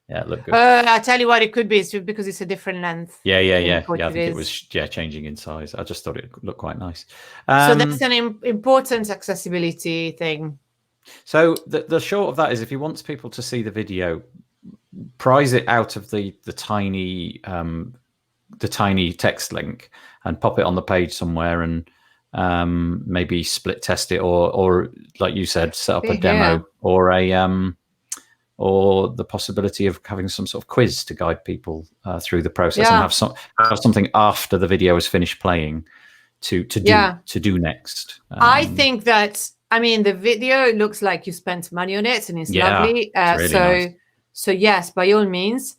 Yeah, it looked good. I tell you what it could be. It's because it's a different length. Yeah. I think it was changing in size. I just thought it looked quite nice. So that's an important accessibility thing. So the short of that is, if he wants people to see the video, prize it out of the tiny text link and pop it on the page somewhere, and maybe split test it, or like you said, set up a demo or the possibility of having some sort of quiz to guide people through the process, and have something after the video is finished playing to do next. I think that, the video looks like you spent money on it and it's lovely. It's really nice. So yes, by all means,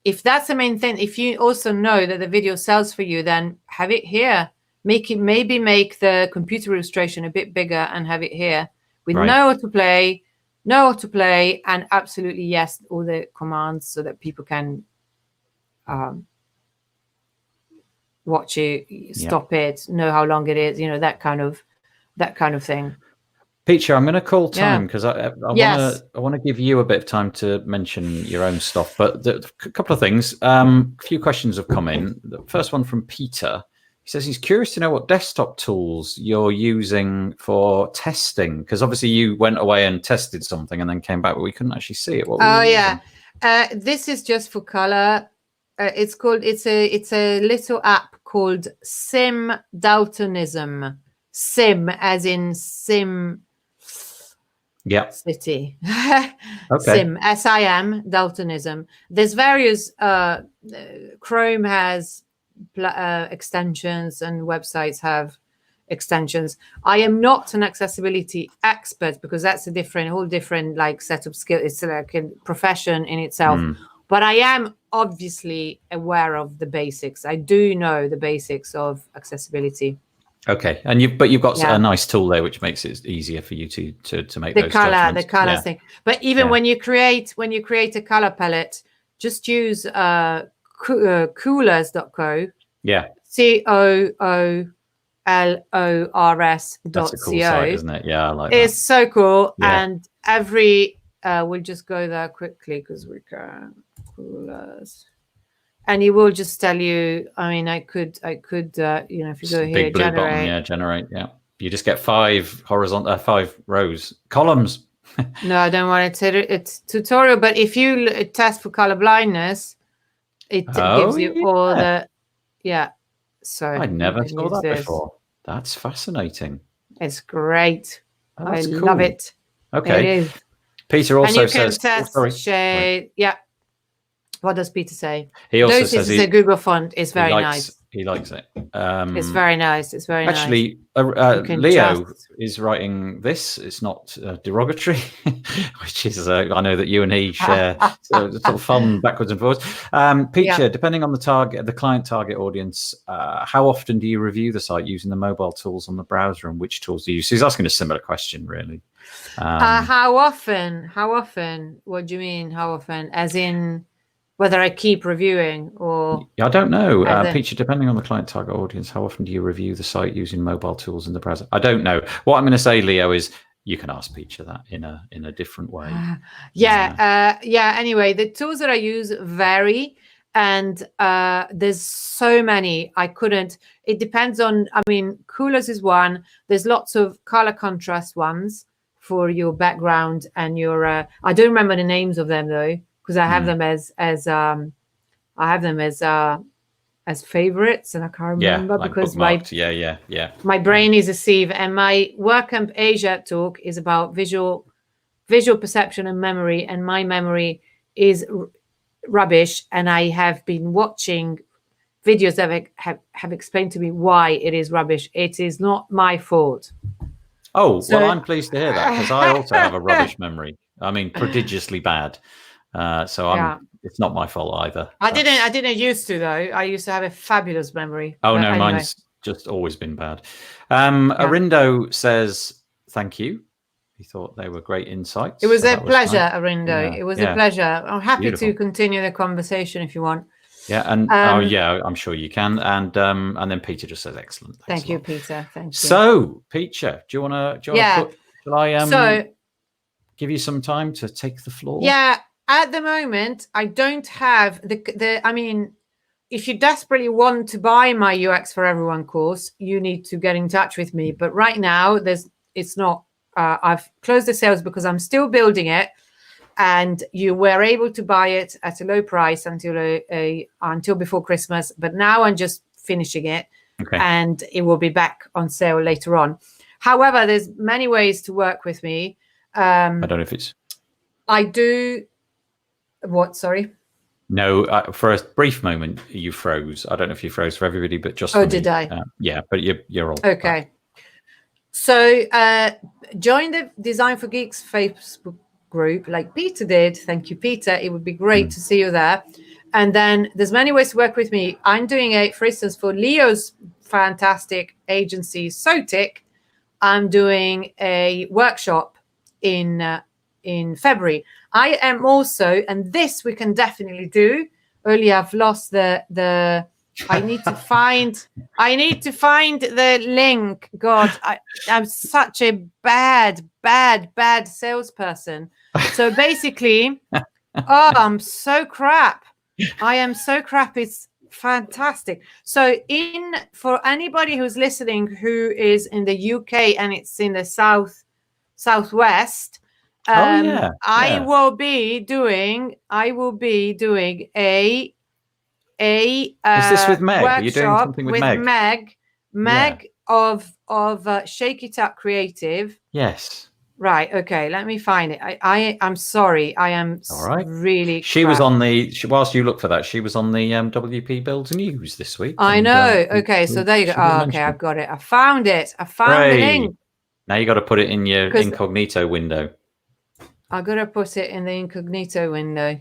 if that's the main thing, if you also know that the video sells for you, then have it here. Make the computer illustration a bit bigger and have it here. We know how to play, and absolutely yes, all the commands so that people can watch it, stop it, know how long it is, that kind of thing. Piccia, I'm going to call time because I want to give you a bit of time to mention your own stuff. But a couple of things. A few questions have come in. The first one from Peter. He says he's curious to know what desktop tools you're using for testing, because obviously you went away and tested something and then came back, but we couldn't actually see it. What were you using? This is just for color. It's a little app called Sim Daltonism. Sim as in sim. Yeah. City. Okay. Sim, SIM, Daltonism. There's various. Chrome has extensions and websites have extensions. I am not an accessibility expert because that's a whole different like set of skills. It's like a profession in itself. But I am obviously aware of the basics. I do know the basics of accessibility. Okay, and you've got a nice tool there, which makes it easier for you to make those judgments. The color thing. But even when you create a color palette, just use coolors.co. Yeah. COOLORS.co. That's a cool site, isn't it? Yeah, I like that. It's so cool, and we'll just go there quickly because we can. Coolors. And it will just tell you. I could, if you go here, big blue button, generate. Yeah, you just get 5 rows, columns. No, I don't want it's tutorial. But if you test for color blindness, it gives you all the. Yeah. So I never saw that before. That's fascinating. It's great. I love it. Okay. It is. Peter also says. Test shade. Yeah. What does Peter say? He also says it's a Google font. It's very nice. He likes it. It's very nice. It's very nice. Actually, Leo is writing this. It's not derogatory, which is I know that you and he share sort of fun backwards and forwards. Piccia, depending on the client target audience, how often do you review the site using the mobile tools on the browser, and which tools do you use? So he's asking a similar question, really. How often? What do you mean? How often? As in. Whether I keep reviewing or... I don't know. Piccia, depending on the client target audience, how often do you review the site using mobile tools in the browser? I don't know. What I'm going to say, Leo, is you can ask Piccia that in a different way. Anyway, the tools that I use vary, and there's so many. It depends on... Coolors is one. There's lots of color contrast ones for your background and your... I don't remember the names of them, though. Because I have them as as favorites, and I can't remember like because bookmarked. Yeah. my brain is a sieve, and my WordCamp Asia talk is about visual perception and memory, and my memory is rubbish, and I have been watching videos that have explained to me why it is rubbish. It is not my fault. Oh, well, I'm pleased to hear that, because I also have a rubbish memory. I mean, prodigiously bad. So it's not my fault either. I didn't used to, though. I used to have a fabulous memory. Oh, no, anyway. Mine's just always been bad. Arindo says, thank you. He thought they were great insights. It was a pleasure, Arindo. Yeah, it was a pleasure. I'm happy to continue the conversation if you want. Yeah, and I'm sure you can. And then Peter just says, excellent. Thank you, Peter. Thank you. So, Piccia, do you want to shall I give you some time to take the floor? Yeah, at the moment, I don't have I mean, if you desperately want to buy my UX for Everyone course, you need to get in touch with me. But right now, it's not. I've closed the sales because I'm still building it, and you were able to buy it at a low price until before Christmas. But now I'm just finishing it, and it will be back on sale later on. However, there's many ways to work with me. I don't know if it's. I do. What? Sorry. No, for a brief moment you froze. I don't know if you froze for everybody, but just. Oh, did I? Yeah, but you're all okay. Back. So join the Design for Geeks Facebook group like Peter did. Thank you, Peter. It would be great to see you there. And then there's many ways to work with me. I'm doing for instance, for Leo's fantastic agency, Sotic, I'm doing a workshop in February. I am also, and this we can definitely do. Earlier, I've lost the. I need to find the link. God, I'm such a bad salesperson. So basically, I'm so crap. I am so crap. It's fantastic. So for anybody who's listening who is in the UK and it's in the southwest, I will be doing a is this with Meg? Are you doing something with Meg? Meg of Shake It Up Creative. Yes. Right. Okay. Let me find it. I'm sorry. I am all right. Really. She was on whilst you look for that, she was on the WP Builds News this week. I know. Okay. So there you go. Oh, okay. I've got it. I found it. I found the link. Now you got to put it in your incognito window. I got to put it in the incognito window.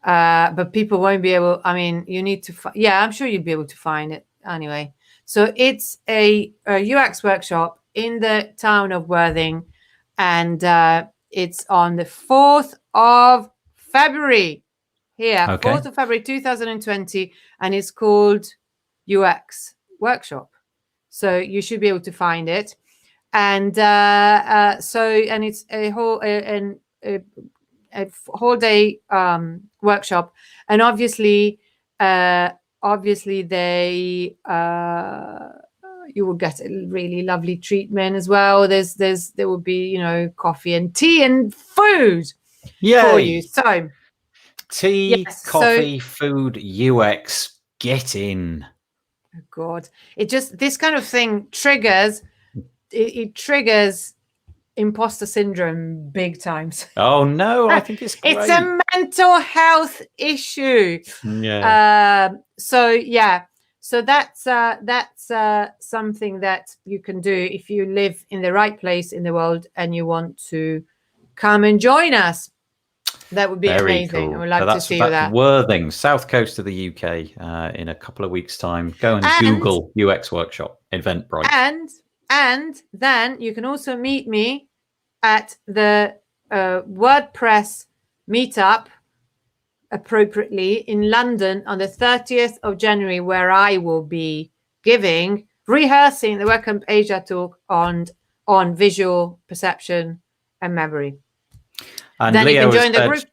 But people won't be able. I mean, you need to. I'm sure you'd be able to find it anyway. So it's a UX workshop in the town of Worthing, and it's on the 4th of February. Here, 4th of February 2020, and it's called UX Workshop. So you should be able to find it, and it's a whole day workshop, and obviously they you will get a really lovely treatment as well. There will be coffee and tea and food for you. So tea, coffee, food, UX, get in. Oh God, this kind of thing triggers. It triggers imposter syndrome big times. Oh no, I think it's great. It's a mental health issue. So that's something that you can do if you live in the right place in the world and you want to come and join us. That would be amazing. Cool. I would like to see you there. Worthing, south coast of the UK, in a couple of weeks' time. Go and Google UX Workshop Eventbrite. And then you can also meet me at the WordPress meetup, appropriately, in London on the 30th of January, where I will be rehearsing the WordCamp Asia talk on visual perception and memory. And then Leo you can join the group.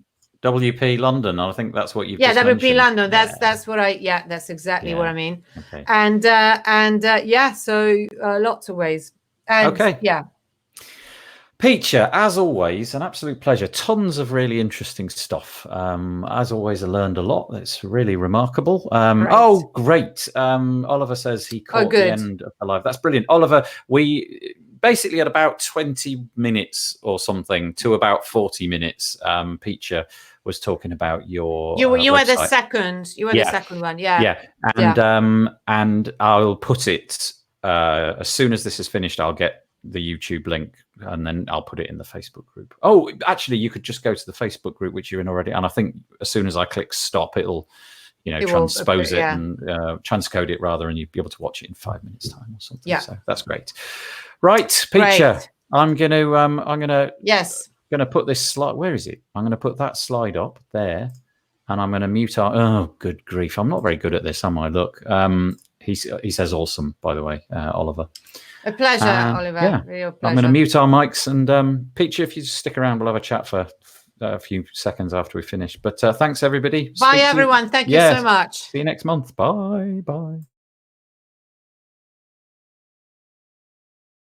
WP London. I think that's what you've just WP mentioned. London. That's what that's exactly what I mean. Okay. And so lots of ways. And, Piccia, as always, an absolute pleasure. Tons of really interesting stuff. As always, I learned a lot. It's really remarkable. Oh, great. Oliver says he caught the end of the live. That's brilliant. Oliver, we basically at about 20 minutes or something to about 40 minutes, Piccia was talking about your you were the website. second. You were the second one. Yeah. And I'll put it as soon as this is finished, I'll get the YouTube link and then I'll put it in the Facebook group. Oh, actually, you could just go to the Facebook group, which you're in already. And I think as soon as I click stop, it'll, transpose it and transcode it rather, and you'll be able to watch it in 5 minutes time or something. So that's great. Right, Piccia, I'm gonna put this slide. Where is it? I'm gonna put that slide up there, and I'm gonna mute our. Oh, good grief! I'm not very good at this, am I? Look, he says awesome, by the way, Oliver. A pleasure, Oliver. Yeah. Real pleasure. I'm going to mute our mics, and Piccia, if you just stick around, we'll have a chat for a few seconds after we finish. But thanks, everybody. Bye, everyone. Thank you so much. See you next month. Bye. Bye.